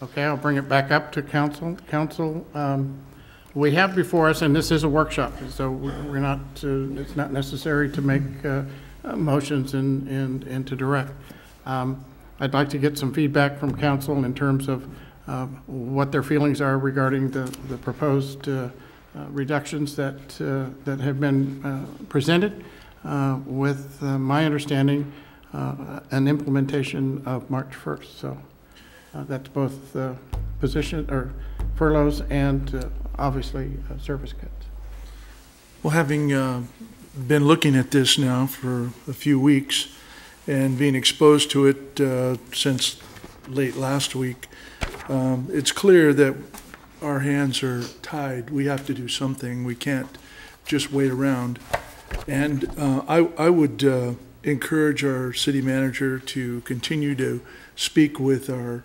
Okay, I'll bring it back up to council. Council, we have before us, and this is a workshop, so we're not, it's not necessary to make motions and to direct. I'd like to get some feedback from council in terms of what their feelings are regarding the proposed reductions that have been presented, with my understanding an implementation of March 1st. So that's both position or furloughs and obviously service cuts. Well, having been looking at this now for a few weeks and being exposed to it since late last week, it's clear that our hands are tied. We have to do something. We can't just wait around. And I would encourage our city manager to continue to speak with our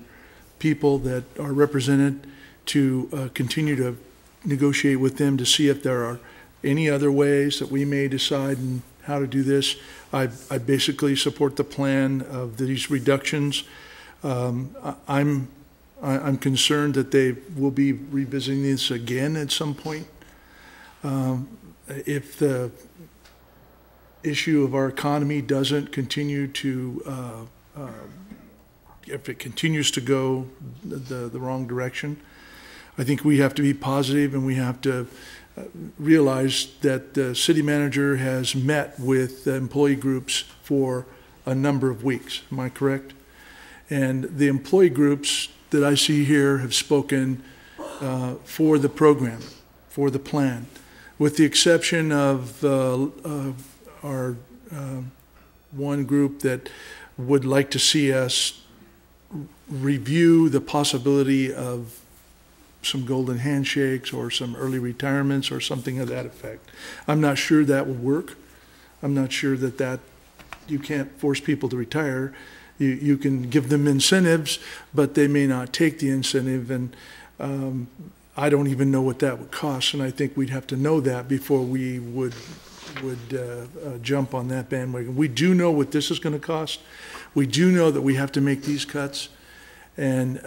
people that are represented, to continue to negotiate with them to see if there are any other ways that we may decide on how to do this. I basically support the plan of these reductions. I'm concerned that they will be revisiting this again at some point. If the issue of our economy doesn't continue to, if it continues to go the wrong direction, I think we have to be positive, and we have to realize that the city manager has met with employee groups for a number of weeks. Am I correct? And the employee groups that I see here have spoken for the program, for the plan, with the exception of our one group that would like to see us review the possibility of some golden handshakes or some early retirements or something of that effect. I'm not sure that would work. I'm not sure that you can't force people to retire. You can give them incentives, but they may not take the incentive, and I don't even know what that would cost, and I think we'd have to know that before we would jump on that bandwagon. We do know what this is going to cost. We do know that we have to make these cuts, and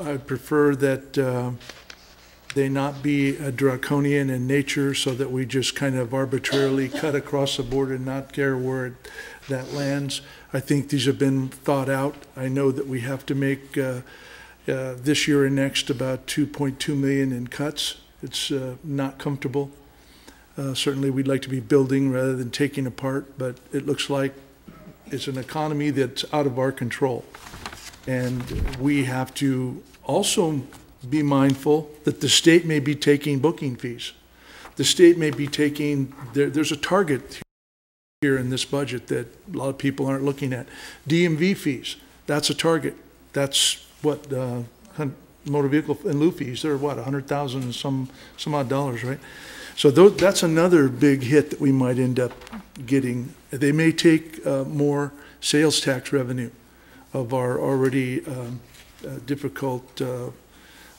I'd prefer that they not be draconian in nature, so that we just kind of arbitrarily cut across the board and not care where that lands. I think these have been thought out. I know that we have to make this year and next about $2.2 million in cuts. It's not comfortable. Certainly we'd like to be building rather than taking apart, but it looks like it's an economy that's out of our control. And we have to also be mindful that the state may be taking booking fees. The state may be taking, there's a target here in this budget that a lot of people aren't looking at. DMV fees, that's a target. That's what motor vehicle in lieu fees, they're what, 100,000 and some odd dollars, right? So that's another big hit that we might end up getting. They may take more sales tax revenue of our already difficult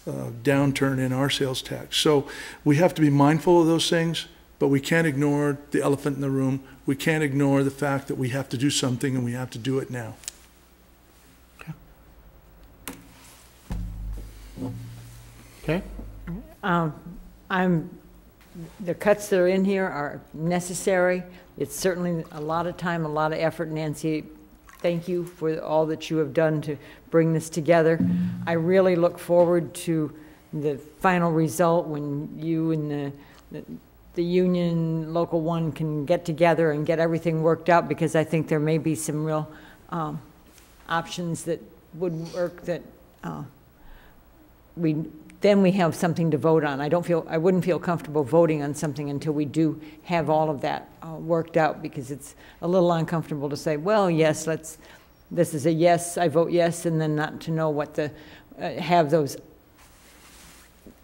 downturn in our sales tax. So we have to be mindful of those things, but we can't ignore the elephant in the room. We can't ignore the fact that we have to do something, and we have to do it now. Okay. The cuts that are in here are necessary. It's certainly a lot of time, a lot of effort. Nancy, thank you for all that you have done to bring this together. I really look forward to the final result when you and the union, Local 1, can get together and get everything worked out, because I think there may be some real options that would work that then we have something to vote on. I wouldn't feel comfortable voting on something until we do have all of that worked out, because it's a little uncomfortable to say, well, yes, this is a yes, I vote yes, and then not to know what have those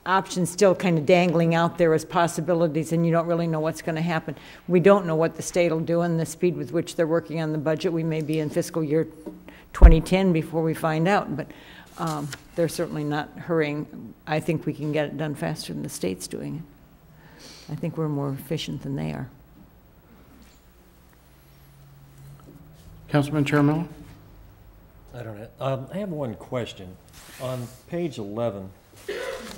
options still kind of dangling out there as possibilities, and you don't really know what's going to happen. We don't know what the state will do and the speed with which they're working on the budget. We may be in fiscal year 2010 before we find out, but they're certainly not hurrying. I think we can get it done faster than the state's doing it. I think we're more efficient than they are. Councilman Chairman? I don't know. I have one question. On page 11,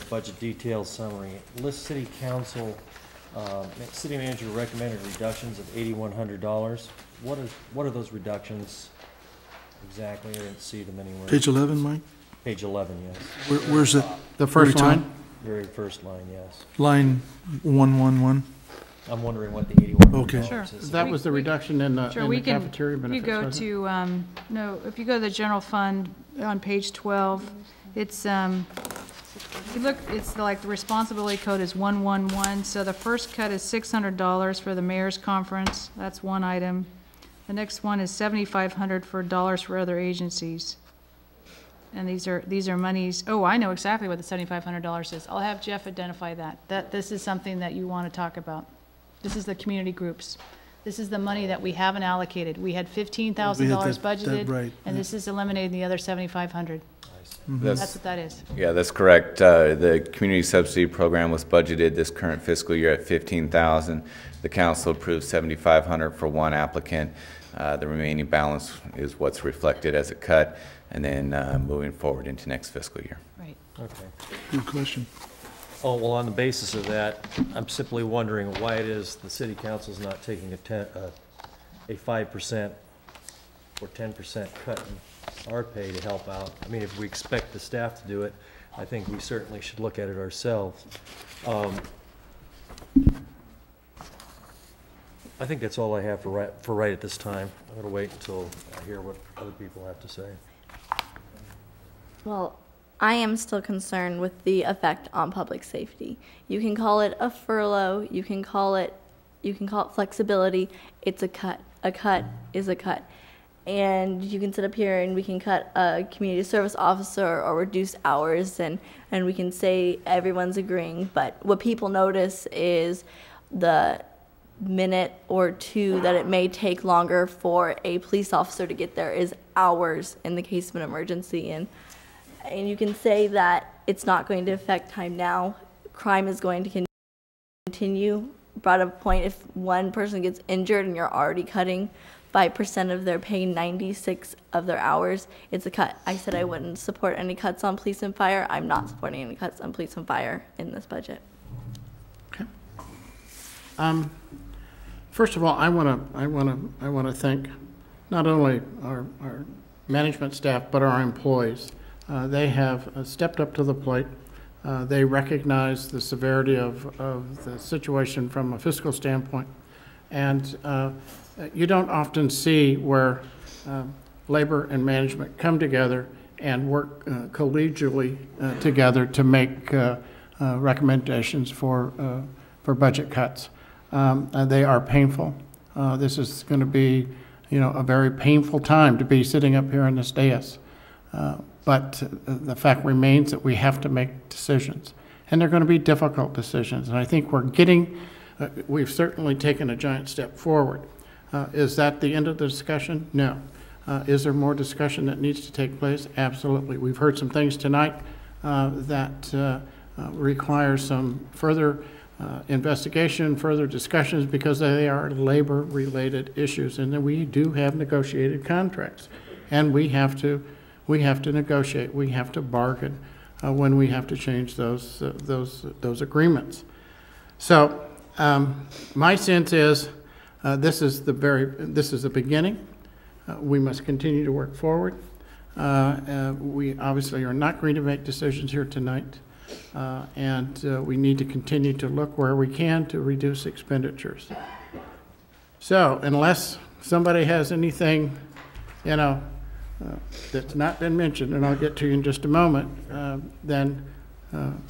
budget details summary, it lists city council, city manager recommended reductions of $8,100. What are those reductions exactly? I didn't see them anywhere. Page 11, Mike? Page 11, yes. Where's it? The first Very top? line? Very first line, yes. Line 111. I'm wondering what the $8,100 Okay. Sure. is. That was the reduction in the Sure, in we the can, cafeteria if you benefits, go wasn't it? to, no, if you go to the general fund on page 12, it's, if you look, it's like the responsibility code is 111, so the first cut is $600 for the mayor's conference, that's one item. The next one is $7,500 for dollars for other agencies. And these are monies, oh, I know exactly what the $7,500 is. I'll have Jeff identify that. This is something that you want to talk about. This is the community groups. This is the money that we haven't allocated. We had $15,000 budgeted, right, and this is eliminating the other $7,500. That's what that is. Yeah, that's correct. The community subsidy program was budgeted this current fiscal year at $15,000. The council approved $7,500 for one applicant. The remaining balance is what's reflected as a cut, and then moving forward into next fiscal year. Right. Okay. Good question. Oh, well, on the basis of that, I'm simply wondering why it is the city council's not taking a 5% or 10% cut in our pay to help out. I mean, if we expect the staff to do it, I think we certainly should look at it ourselves. I think that's all I have for right at this time. I'm going to wait until I hear what other people have to say. Well, I am still concerned with the effect on public safety. You can call it a furlough, you can call it flexibility. It's a cut. A cut is a cut. And you can sit up here and we can cut a community service officer or reduce hours and we can say everyone's agreeing, but what people notice is the minute or two that it may take longer for a police officer to get there is hours in the case of an emergency. And you can say that it's not going to affect time now. Crime is going to continue. Brought up a point, if one person gets injured and you're already cutting 5% of their pay, 96 of their hours, it's a cut. I said I wouldn't support any cuts on police and fire. I'm not supporting any cuts on police and fire in this budget. Okay. First of all, I want to thank not only our management staff but our employees. They have stepped up to the plate. They recognize the severity of the situation from a fiscal standpoint. And you don't often see where labor and management come together and work collegially together to make recommendations for budget cuts. They are painful. This is going to be, a very painful time to be sitting up here in this dais. But the fact remains that we have to make decisions, and they're going to be difficult decisions. And I think we've certainly taken a giant step forward. Is that the end of the discussion? No. Is there more discussion that needs to take place? Absolutely. We've heard some things tonight that require some further investigation, further discussions, because they are labor-related issues, and then we do have negotiated contracts, and we have to negotiate, we have to bargain when we have to change those agreements. So my sense is this is the beginning. We must continue to work forward. We obviously are not going to make decisions here tonight, and we need to continue to look where we can to reduce expenditures. So unless somebody has anything, that's not been mentioned, and I'll get to you in just a moment, then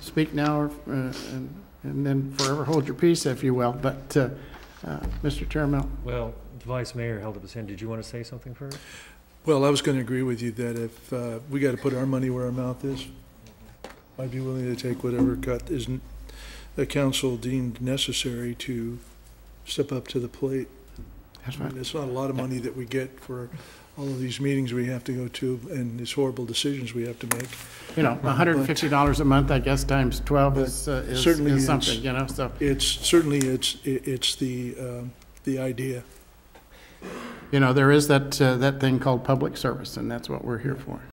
speak now and then forever hold your peace, if you will. But Mr. Chairman. Well, the Vice Mayor held up his hand. Did you want to say something first? Well, I was going to agree with you that if we got to put our money where our mouth is, I'd be willing to take whatever cut isn't the council deemed necessary to step up to the plate. That's right. It's not a lot of money that we get for all of these meetings we have to go to and these horrible decisions we have to make. $150 a month, I guess, times 12 is something, So it's certainly it's the idea. you know, there is that thing called public service, and that's what we're here for.